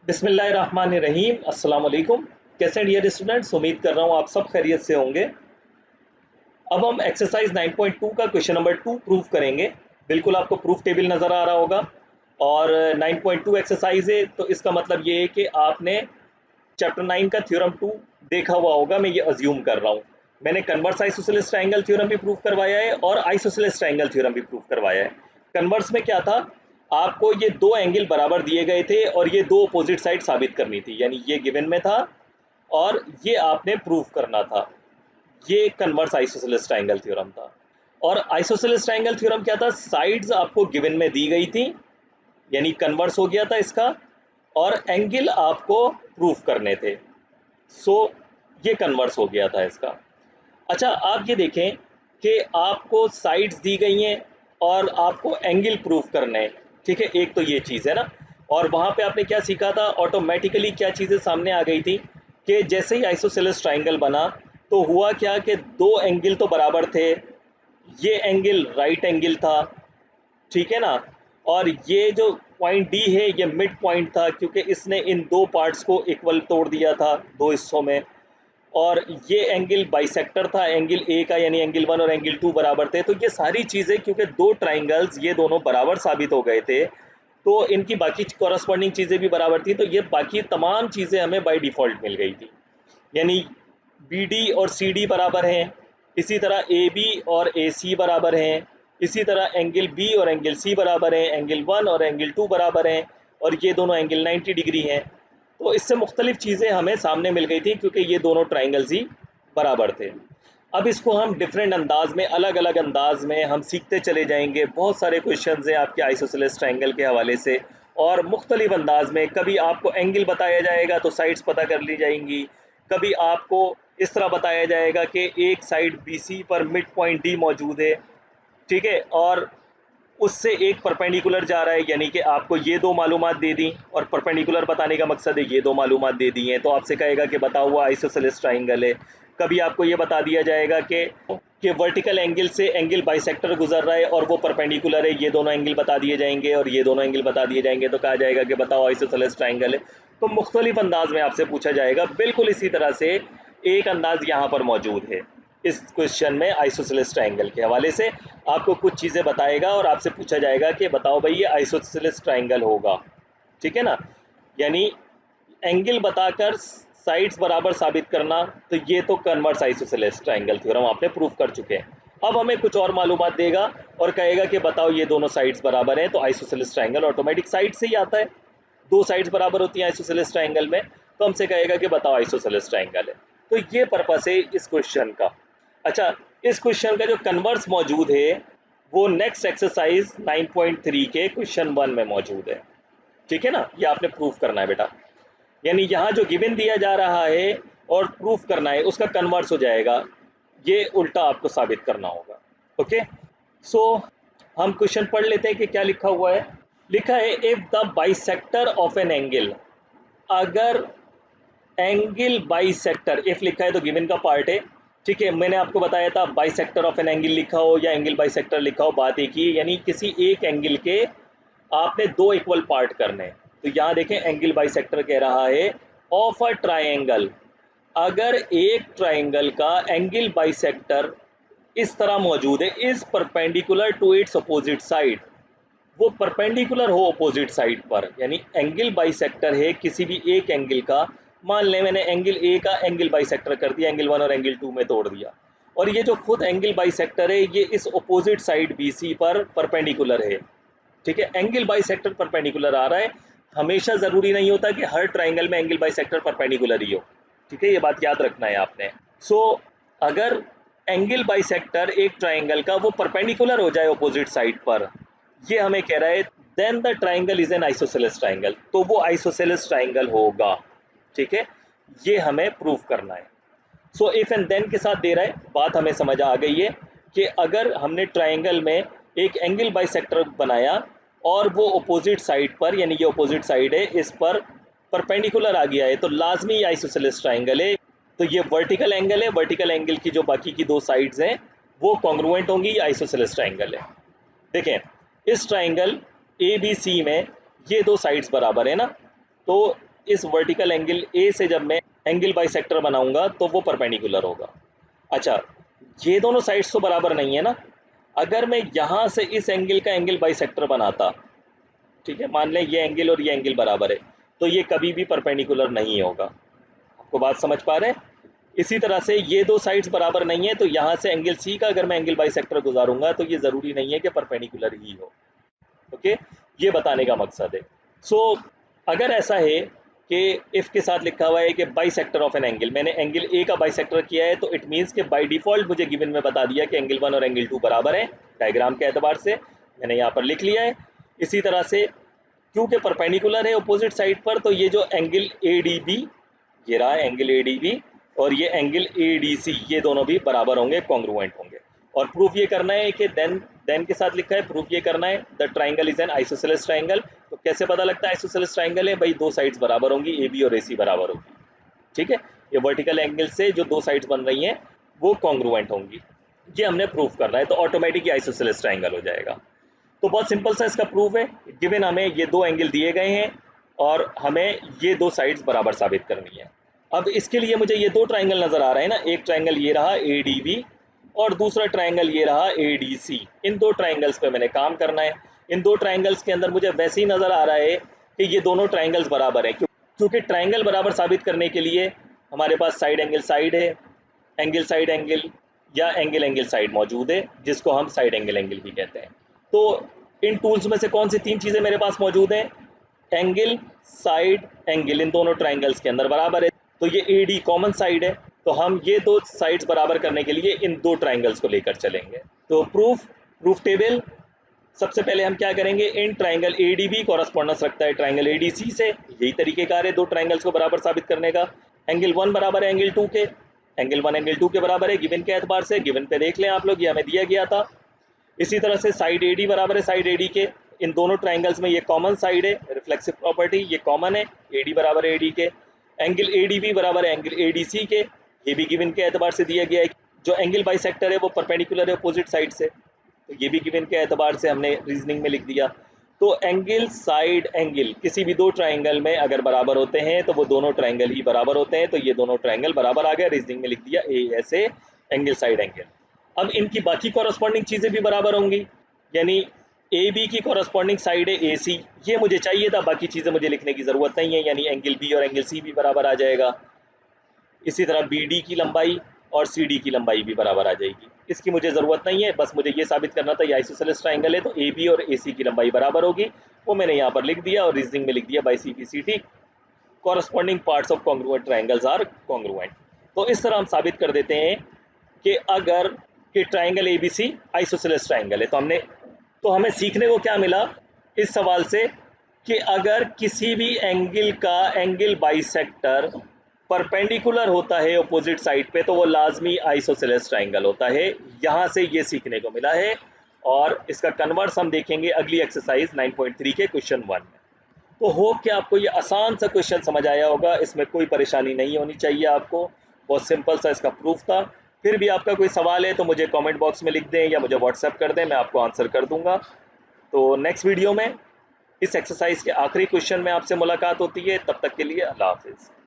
बिस्मिल्लाहिर्रहमानिर्रहीम। अस्सलाम वालेकुम। कैसे हैं डियर स्टूडेंट्स? उम्मीद कर रहा हूँ आप सब खैरियत से होंगे। अब हम एक्सरसाइज 9.2 का क्वेश्चन नंबर 2 प्रूव करेंगे। बिल्कुल आपको प्रूफ टेबल नज़र आ रहा होगा और 9.2 एक्सरसाइज है, तो इसका मतलब ये है कि आपने चैप्टर 9 का थ्योरम 2 देखा हुआ होगा। मैं ये अज्यूम कर रहा हूँ। मैंने कन्वर्स आइसोसेलेस ट्रायंगल थ्योरम भी प्रूव करवाया है और आइसोसेलेस ट्रायंगल थ्योरम भी प्रूव करवाया है। कन्वर्स में क्या था, आपको ये दो एंगल बराबर दिए गए थे और ये दो अपोजिट साइड साबित करनी थी, यानी ये गिवन में था और ये आपने प्रूव करना था। ये कन्वर्स आइसोसेलेस ट्रायंगल थ्योरम था। और आइसोसेलेस ट्रायंगल थ्योरम क्या था, साइड्स आपको गिवन में दी गई थी, यानी कन्वर्स हो गया था इसका, और एंगल आपको प्रूफ करने थे। सो ये कन्वर्स हो गया था इसका। अच्छा, आप ये देखें कि आपको साइड्स दी गई हैं और आपको एंगल प्रूफ करना है। ठीक है, एक तो ये चीज़ है ना। और वहाँ पे आपने क्या सीखा था, ऑटोमेटिकली क्या चीज़ें सामने आ गई थी कि जैसे ही आइसोसेलेस ट्रायंगल बना तो हुआ क्या कि दो एंगल तो बराबर थे। ये एंगल राइट एंगल था, ठीक है ना। और ये जो पॉइंट डी है ये मिड पॉइंट था, क्योंकि इसने इन दो पार्ट्स को इक्वल तोड़ दिया था दो हिस्सों में। और ये एंगल बाइसेक्टर था एंगल ए का, यानी एंगल 1 और एंगल 2 बराबर थे। तो ये सारी चीज़ें, क्योंकि दो ट्राइंगल्स ये दोनों बराबर साबित हो गए थे, तो इनकी बाकी कॉरस्पॉन्डिंग चीज़ें भी बराबर थी, तो ये बाकी तमाम चीज़ें हमें बाय डिफ़ॉल्ट मिल गई थी। यानी बी डी और सी डी बराबर हैं, इसी तरह ए बी और ए सी बराबर हैं, इसी तरह एंगल बी और एंगल सी बराबर हैं, एंगल 1 और एंगल 2 बराबर हैं, और ये दोनों एंगल 90 डिग्री हैं। तो इससे मुख्तलिफ चीज़ें हमें सामने मिल गई थी, क्योंकि ये दोनों ट्राइंगल्स ही बराबर थे। अब इसको हम डिफरेंट अंदाज में, अलग अलग अंदाज में हम सीखते चले जाएंगे। बहुत सारे क्वेश्चन हैं आपके आइसोसेलेस ट्राइंगल के हवाले से, और मुख्तलिफ अंदाज में। कभी आपको एंगल बताया जाएगा तो साइड्स पता कर ली जाएंगी, कभी आपको इस तरह बताया जाएगा कि एक साइड बी सी पर मिड पॉइंट डी मौजूद है, ठीक है, और उससे एक परपेंडिकुलर जा रहा है, यानी कि आपको ये दो मालूमात दे दी, और परपेंडिकुलर बताने का मकसद है ये दो मालूमात दे दी हैं, तो आपसे कहेगा कि बता हुआ आइसोसेलेस ट्राइंगल है। कभी आपको ये बता दिया जाएगा कि वर्टिकल एंगल से एंगल बाइसेक्टर गुजर रहा है और वो परपेंडिकुलर है, ये दोनों एंगल बता दिए जाएंगे और ये दोनों एंगल बता दिए जाएंगे, तो कहा जाएगा कि बताओ आइसोसेलेस ट्राइंगल है। तो मुख्तलिफ अंदाज में आपसे पूछा जाएगा। बिल्कुल इसी तरह से एक अंदाज यहाँ पर मौजूद है इस क्वेश्चन में आइसोसेलेस ट्राइंगल के हवाले से। आपको कुछ चीज़ें बताएगा और आपसे पूछा जाएगा कि बताओ भाई ये आइसोसेलेस ट्राइंगल होगा, ठीक है ना। यानी एंगल बताकर साइड्स बराबर साबित करना, तो ये तो कन्वर्स आइसोसेलेस ट्राइंगल थ्योरम आपने प्रूव कर चुके हैं। अब हमें कुछ और मालूमात देगा और कहेगा कि बताओ ये दोनों साइड्स बराबर हैं, तो आइसोसेलेस ट्राइंगल ऑटोमेटिक साइड से ही आता है। दो साइड्स बराबर होती हैं आइसोसेलेस ट्राइंगल में, तो हमसे कहेगा कि बताओ आइसोसेलेस ट्राइंगल है। तो ये पर्पस है इस क्वेश्चन का। अच्छा, इस क्वेश्चन का जो कन्वर्स मौजूद है वो नेक्स्ट एक्सरसाइज 9.3 के क्वेश्चन 1 में मौजूद है, ठीक है ना। ये आपने प्रूफ करना है बेटा, यानी यहाँ जो गिवन दिया जा रहा है और प्रूफ करना है उसका कन्वर्स हो जाएगा, ये उल्टा आपको साबित करना होगा। ओके, सो हम क्वेश्चन पढ़ लेते हैं कि क्या लिखा हुआ है। लिखा है if the bisector of an angle, अगर एंगल बाइसेक्टर, इफ लिखा है तो गिवन का पार्ट है, ठीक है। मैंने आपको बताया था बाइसेक्टर ऑफ एन एंगल लिखा हो या एंगल बाइसेक्टर लिखा हो, बात एक ही है, यानी किसी एक एंगल के आपने दो इक्वल पार्ट करने हैं। तो यहाँ देखें एंगल बाइसेक्टर कह रहा है ऑफ अ ट्राइंगल, अगर एक ट्राइंगल का एंगल बाइसेक्टर इस तरह मौजूद है, is perpendicular to its opposite side, वो परपेंडिकुलर हो अपोजिट साइड पर, यानी एंगल बाइसेक्टर है किसी भी एक एंगल का। मान लें मैंने एंगल ए का एंगल बाइसेक्टर कर दिया, एंगल 1 और एंगल 2 में तोड़ दिया, और ये जो खुद एंगल बाइसेक्टर है ये इस अपोजिट साइड बी सी पर परपेंडिकुलर है, ठीक है। एंगल बाइसेक्टर परपेंडिकुलर आ रहा है, हमेशा ज़रूरी नहीं होता कि हर ट्राइंगल में एंगल बाइसेक्टर परपेंडिकुलर ही हो, ठीक है, ये बात याद रखना है आपने। सो अगर एंगल बाइसेक्टर एक ट्राइंगल का वो परपेंडिकुलर हो जाए अपोजिट साइड पर, ये हमें कह रहा है then the triangle is an isosceles triangle, तो वो आइसोसेलेस ट्राइंगल होगा, ठीक है। ये हमें प्रूफ करना है। सो इफ एंड देन के साथ दे रहा है, बात हमें समझ आ गई है कि अगर हमने ट्राइंगल में एक एंगल बाइसेक्टर बनाया और वो अपोजिट साइड पर, यानी ये अपोजिट साइड है, इस पर परपेंडिकुलर आ गया है, तो लाजमी आइसोसेलेस ट्राइंगल है। तो ये वर्टिकल एंगल है, वर्टिकल एंगल की जो बाकी की दो साइड्स हैं वो कॉन्ग्रुएंट होंगी, आइसोसेलेस ट्राइंगल है। देखें इस ट्राइंगल ए बी सी में ये दो साइड्स बराबर है ना, तो इस वर्टिकल एंगल ए से जब मैं एंगल बाइसेक्टर बनाऊंगा तो वो परपेंडिकुलर होगा। अच्छा, ये दोनों साइड्स तो बराबर नहीं है ना। अगर मैं यहाँ से इस एंगल का एंगल बाइसेक्टर बनाता, ठीक है, मान लें ये एंगल और ये एंगल बराबर है, तो ये कभी भी परपेंडिकुलर नहीं होगा। आपको बात समझ पा रहे हैं? इसी तरह से ये दो साइड्स बराबर नहीं है, तो यहाँ से एंगल सी का अगर मैं एंगल बाइसेक्टर गुजारूंगा तो ये ज़रूरी नहीं है कि परपेंडिकुलर ही हो। ओके, ये बताने का मकसद है। सो अगर ऐसा है कि इफ़ के साथ लिखा हुआ है कि बाइसेक्टर ऑफ एन एंगल, मैंने एंगल ए का बाइसेक्टर किया है, तो इट मीन्स कि बाय डिफ़ॉल्ट मुझे गिवन में बता दिया कि एंगल 1 और एंगल 2 बराबर हैं, डायग्राम के एतबार से मैंने यहाँ पर लिख लिया है। इसी तरह से क्योंकि परपेंडिकुलर है अपोजिट साइड पर, तो ये जो एंगल ए डी बी, ये रहा एंगल ए डी बी, और ये एंगल ए डी सी, ये दोनों भी बराबर होंगे, कॉन्ग्रुएंट होंगे। और प्रूफ ये करना है कि देन के साथ लिखा है, प्रूफ ये करना है the triangle is an isosceles triangle. तो कैसे पता लगता है आइसोसेलेस ट्राइंगल है? भाई दो साइड्स बराबर होंगी, ए बी और ए सी बराबर होगी, ठीक है। ये वर्टिकल एंगल से जो दो साइड्स बन रही हैं वो कॉन्ग्रुएंट होंगी, ये हमने प्रूफ करना है, तो ऑटोमेटिक आइसोसेलेस ट्राइंगल हो जाएगा। तो बहुत सिंपल सा इसका प्रूफ है, गिवन हमें ये दो एंगल दिए गए हैं और हमें ये दो साइड्स बराबर साबित करनी है। अब इसके लिए मुझे ये दो ट्राइंगल नज़र आ रहे हैं ना, एक ट्राइंगल ये रहा ए डी बी और दूसरा ट्राइंगल ये रहा ए डी सी। इन दो ट्राइंगल्स पे मैंने काम करना है। इन दो ट्राइंगल्स के अंदर मुझे वैसे ही नज़र आ रहा है कि ये दोनों ट्राइंगल्स बराबर है, क्योंकि ट्राइंगल बराबर साबित करने के लिए हमारे पास साइड है, एंगल साइड एंगल या एंगल एंगल साइड मौजूद है, जिसको हम साइड एंगल एंगल भी कहते हैं। तो इन टूल्स में से कौन सी तीन चीज़ें मेरे पास मौजूद हैं? एंगल, साइड, एंगल, इन दोनों ट्राइंगल्स के अंदर बराबर है, तो ये ए डी कॉमन साइड है, तो हम ये दो साइड्स बराबर करने के लिए इन दो ट्राइंगल्स को लेकर चलेंगे। तो प्रूफ टेबल, सबसे पहले हम क्या करेंगे, in triangle A D B correspondence रखता है ट्राइंगल ए डी सी से, यही तरीकेकार है दो ट्राइंगल्स को बराबर साबित करने का। एंगल 1 बराबर है एंगल 2 के, एंगल 1 एंगल 2 के बराबर है गिवन के एतबार से, गिवन पे देख लें आप लोग, ये हमें दिया गया था। इसी तरह से साइड ए डी बराबर है साइड ए डी के, इन दोनों ट्राइंगल्स में ये कॉमन साइड है, रिफ्लेक्सिव प्रॉपर्टी ये कॉमन है, ए डी बराबर है ए डी के। एंगल ए डी बी बराबर है एंगल ए डी सी के, ये भी गिवन के एतबार से दिया गया है। जो एंगल बाइसेक्टर है वो परपेंडिकुलर है अपोजिट साइड से, तो ये भी गिवन के एतबार से हमने रीजनिंग में लिख दिया। तो एंगल साइड एंगल किसी भी दो ट्राइंगल में अगर बराबर होते हैं तो वो दोनों ट्राइंगल ही बराबर होते हैं, तो ये दोनों ट्राइंगल बराबर आ गए, रीजनिंग में लिख दिया ए ऐसे एंगल साइड एंगल। अब इनकी बाकी कॉरस्पॉन्डिंग चीज़ें भी बराबर होंगी, यानी ए बी की कॉरस्पॉन्डिंग साइड है ए सी, ये मुझे चाहिए था, बाकी चीज़ें मुझे लिखने की ज़रूरत नहीं है, यानी एंगल बी और एंगल सी भी बराबर आ जाएगा। इसी तरह बी डी की लंबाई और सी डी की लंबाई भी बराबर आ जाएगी, इसकी मुझे ज़रूरत नहीं है, बस मुझे ये साबित करना था ये आइसोसेलेस ट्राइंगल है, तो ए बी और ए सी की लंबाई बराबर होगी, वो मैंने यहाँ पर लिख दिया और रीजनिंग में लिख दिया by C P C T corresponding parts of congruent triangles are congruent. तो इस तरह हम साबित कर देते हैं कि अगर कि triangle A B C isosceles triangle है, तो हमें सीखने को क्या मिला इस सवाल से कि अगर किसी भी एंगल का एंगल बाइसेक्टर परपेंडिकुलर होता है अपोजिट साइड पे, तो वो लाजमी आइसोसेलेस ट्राइंगल होता है। यहाँ से ये सीखने को मिला है और इसका कन्वर्स हम देखेंगे अगली एक्सरसाइज 9.3 के क्वेश्चन 1 में। तो होप कि आपको ये आसान सा क्वेश्चन समझ आया होगा, इसमें कोई परेशानी नहीं होनी चाहिए आपको, बहुत सिंपल सा इसका प्रूफ था। फिर भी आपका कोई सवाल है तो मुझे कमेंट बॉक्स में लिख दें या मुझे व्हाट्सएप कर दें, मैं आपको आंसर कर दूंगा। तो नेक्स्ट वीडियो में इस एक्सरसाइज के आखिरी क्वेश्चन में आपसे मुलाकात होती है, तब तक के लिए अल्लाह हाफिज़।